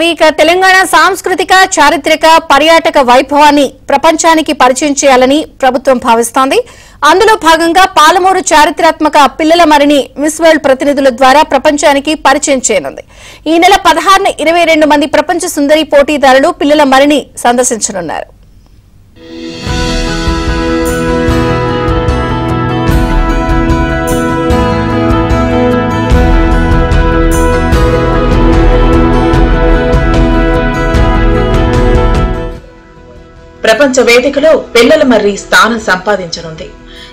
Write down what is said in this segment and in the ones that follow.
రవిక తెలంగాణ సాంస్కృతిక చారిత్రక పర్యాటక వైభవాన్ని ప్రపంచానికి పరిచయం చేయాలని ప్రభుత్వం భావిస్తోంది. అందులో భాగంగా పాలమూరు చారిత్రాత్మక పిల్లల మరిని మిస్ వరల్డ్ ప్రతినిధుల ద్వారా ప్రపంచానికి పరిచయం చేయనుంది. ఈ నెల 16న 22 మంది ప్రపంచ సుందరి పోటీదారులు పిల్లల మరిని సందర్శించనున్నారు. ప్రపంచ వేదికలో పిల్లల మర్రి స్థానం సంపాదించనుంది.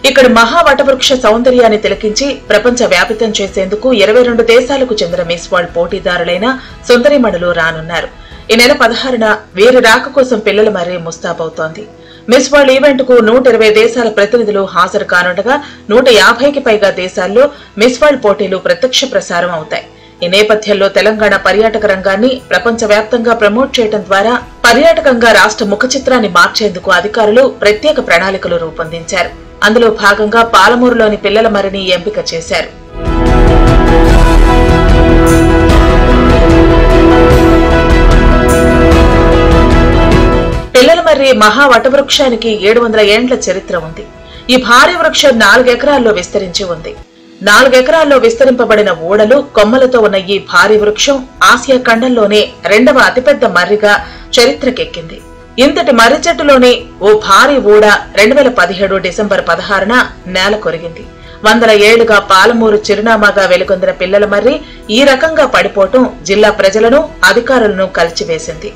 ఇక్కడ మహావటవృక్ష సౌందర్యాన్ని తిలకించి ప్రపంచ వ్యాపితం చేసేందుకు 22 దేశాలకు చెందిన మిస్ వరల్డ్ పోటీదారులైన సుందరిమణులు రానున్నారు. ఈ నెల 16న వీరి రాక కోసం పిల్లల మర్రి ముస్తాబవుతోంది. మిస్ వరల్డ్ ఈవెంట్ కు 120 దేశాల ప్రతినిధులు హాజరు కానుండగా 150కి పైగా దేశాల్లో మిస్ వరల్డ్ పోటీలు ప్రత్యక్ష ప్రసారం అవుతాయి. ఈ నేపథ్యంలో తెలంగాణ పర్యాటక రంగాన్ని ప్రపంచవ్యాప్తంగా ప్రమోట్ చేయడం ద్వారా పర్యాటకంగా రాష్ట్ర ముఖ చిత్రాన్ని మార్చేందుకు అధికారులు ప్రత్యేక ప్రణాళికలు రూపొందించారు. అందులో భాగంగా పాలమూరులోని పిల్లల మరిని ఎంపిక చేశారు. పిల్లల మర్రి మహావటవృక్షానికి 700 ఏండ్ల చరిత్ర ఉంది. ఈ భారీ వృక్షం 4 ఎకరాల్లో విస్తరించి ఉంది. 4 ఎకరాల్లో విస్తరింపబడిన ఊడలు కొమ్మలతో ఉన్న ఈ భారీ వృక్షం ఆసియా ఖండంలోనే 2వ అతిపెద్ద మర్రిగా చరిత్రకెక్కింది. ఇంతటి మర్రి చెట్టులోనే ఓ భారీ ఊడ 2017 డిసెంబర్ 16న నేల కొరిగింది. 100 ఏళ్లుగా పాలమూరు చిరునామాగా వెలుగొందిన పిల్లల మర్రి ఈ రకంగా పడిపోవటం జిల్లా ప్రజలను అధికారులను కలిచివేసింది.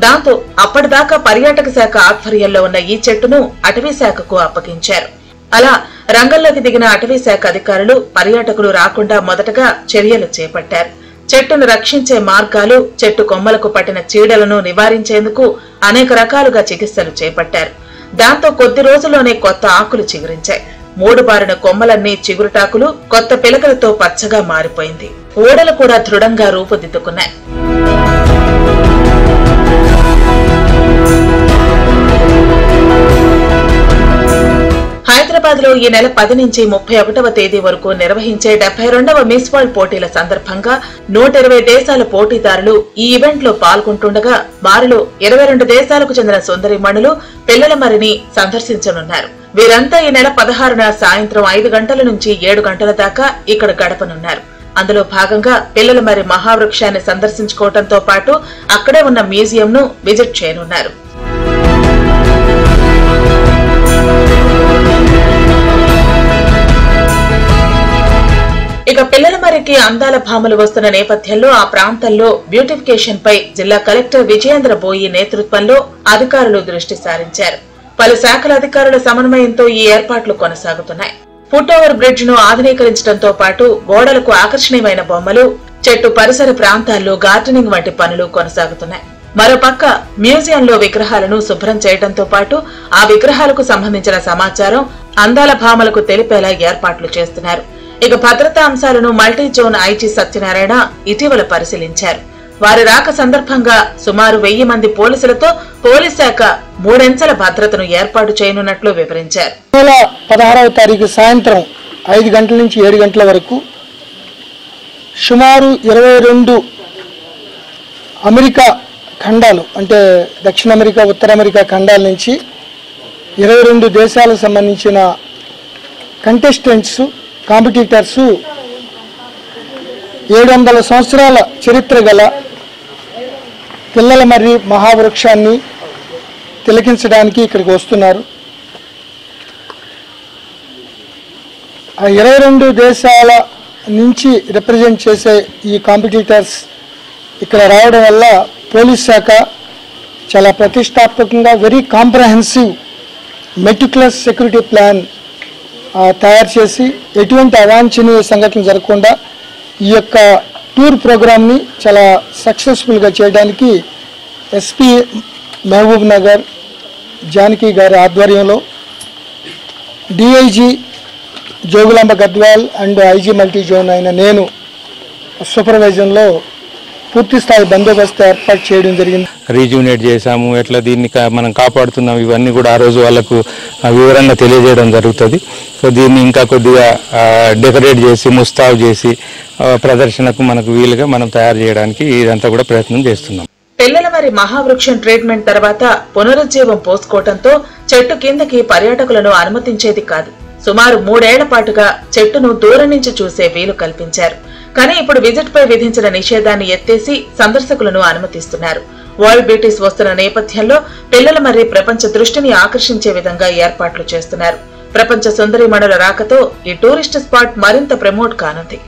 దాంతో అప్పటిదాకా పర్యాటక శాఖ ఆధ్వర్యంలో ఉన్న ఈ చెట్టును అటవీ శాఖకు అప్పగించారు. అలా రంగంలోకి దిగిన అటవీ శాఖ అధికారులు పర్యాటకులు రాకుండా మొదటగా చర్యలు చేపట్టారు. చెట్టును రక్షించే మార్గాలు, చెట్టు కొమ్మలకు పట్టిన చీడలను నివారించేందుకు అనేక రకాలుగా చికిత్సలు చేపట్టారు. దాంతో కొద్ది రోజుల్లోనే కొత్త ఆకులు చిగురించాయి. 3 బారిన కొమ్మలన్నీ చిగురుటాకులు కొత్త పిలకలతో పచ్చగా మారిపోయింది. ఊడలు కూడా దృఢంగా రూపుదిద్దుకున్నాయి. హైదరాబాద్ లో ఈ నెల 10 నుంచి 31వ తేదీ వరకు నిర్వహించే 72వ మిస్ వరల్డ్ పోటీల సందర్భంగా 120 దేశాల పోటీదారులు ఈ ఈవెంట్ లో పాల్గొంటుండగా వారిలో 22 దేశాలకు చెందిన సుందరిమణులు పిల్లల మరిని సందర్శించనున్నారు. వీరంతా ఈ నెల 16న సాయంత్రం 5 గంటల నుంచి 7 గంటల దాకా ఇక్కడ గడపనున్నారు. అందులో భాగంగా పిల్లల మర్రి మహావృక్షాన్ని సందర్శించుకోవడంతో పాటు అక్కడే ఉన్న మ్యూజియం ను విజిట్ చేయనున్నారు. ఇక పిల్లల మర్రికి అందాల భామలు వస్తున్న నేపథ్యంలో ఆ ప్రాంతంలో బ్యూటిఫికేషన్ పై జిల్లా కలెక్టర్ విజయేంద్ర బోయి నేతృత్వంలో అధికారులు దృష్టి సారించారు. పలు శాఖల అధికారుల సమన్వయంతో ఈ ఏర్పాట్లు కొనసాగుతున్నాయి. ఫుట్ ఓవర్ బ్రిడ్జ్ ను ఆధునీకరించడంతో పాటు గోడలకు ఆకర్షణీయమైన బొమ్మలు, చెట్టు పరిసర ప్రాంతాల్లో గార్డెనింగ్ వంటి పనులు కొనసాగుతున్నాయి. మరోపక్క మ్యూజియంలో విగ్రహాలను శుభ్రం చేయడంతో పాటు ఆ విగ్రహాలకు సంబంధించిన సమాచారం అందాల భామలకు తెలిపేలా ఏర్పాట్లు చేస్తున్నారు. ఇక భద్రతా అంశాలను మల్టీ జోన్ ఐజీ సత్యనారాయణ ఇటీవల పరిశీలించారు. వారి రాక సందర్భంగా సుమారు 1000 మంది పోలీసులతో పోలీస్ శాఖ 3 అంచెల భద్రతను ఏర్పాటు చేయనున్నట్లు వివరించారు. 16వ తారీఖు సాయంత్రం 5 గంటల నుంచి 7 గంటల వరకు సుమారు 22 అమెరికా ఖండాలు, అంటే దక్షిణ అమెరికా, ఉత్తర అమెరికా ఖండాల నుంచి 22 దేశాలకు సంబంధించిన కంటెస్టెంట్స్, కాంపిటీటర్స్ 700 సంవత్సరాల చరిత్ర గల పిల్లల మర్రి మహావృక్షాన్ని తిలకించడానికి ఇక్కడికి వస్తున్నారు. ఆ 22 దేశాల నుంచి రిప్రజెంట్ చేసే ఈ కాంపిటీటర్స్ ఇక్కడ రావడం వల్ల పోలీస్ శాఖ చాలా ప్రతిష్టాత్మకంగా very comprehensive meticulous security plan తయారు చేసి ఎటువంటి అవాంఛనీయ సంఘటనలు జరగకుండా ఈ యొక్క టూర్ ప్రోగ్రామ్ని చాలా సక్సెస్ఫుల్గా చేయడానికి ఎస్పీ మహబూబ్ నగర్ జానకి గారి ఆధ్వర్యంలో DIG Jogulamba Gadwal and IG multi zone అయిన నేను సూపర్వైజన్లో పూర్తి స్థాయి బందోబస్తు ఏర్పాటు చేయడం జరిగింది. రీజూనేట్ చేశాము, ఎట్లా దీన్ని మనం కాపాడుతున్నాం, ఇవన్నీ కూడా ఆ రోజు వాళ్ళకు వివరంగా తెలియజేయడం జరుగుతుంది. సో దీన్ని ఇంకా కొద్దిగా డెకరేట్ చేసి ముస్తాబు చేసి ప్రదర్శనకు మనకు వీలుగా మనం తయారు చేయడానికి ఇదంతా కూడా ప్రయత్నం చేస్తున్నాం. పిల్లలమర్రి మహావృక్షం ట్రీట్మెంట్ తర్వాత పునరుజ్జీవం పోసుకోవడంతో చెట్టు కిందకి పర్యాటకులను అనుమతించేది కాదు. సుమారు 3 ఏళ్ల పాటుగా చెట్టును దూరం నుంచి చూసే వీలు కల్పించారు. కానీ ఇప్పుడు విజిట్ పై విధించిన నిషేధాన్ని ఎత్తేసి సందర్శకులను అనుమతిస్తున్నారు. వరల్డ్ బ్యూటీస్ వస్తున్న నేపథ్యంలో పిల్లలమర్రి ప్రపంచ దృష్టిని ఆకర్షించే విధంగా ఏర్పాట్లు చేస్తున్నారు. ప్రపంచ సుందరీమణుల రాకతో ఈ టూరిస్ట్ స్పాట్ మరింత ప్రమోట్ కానుంది.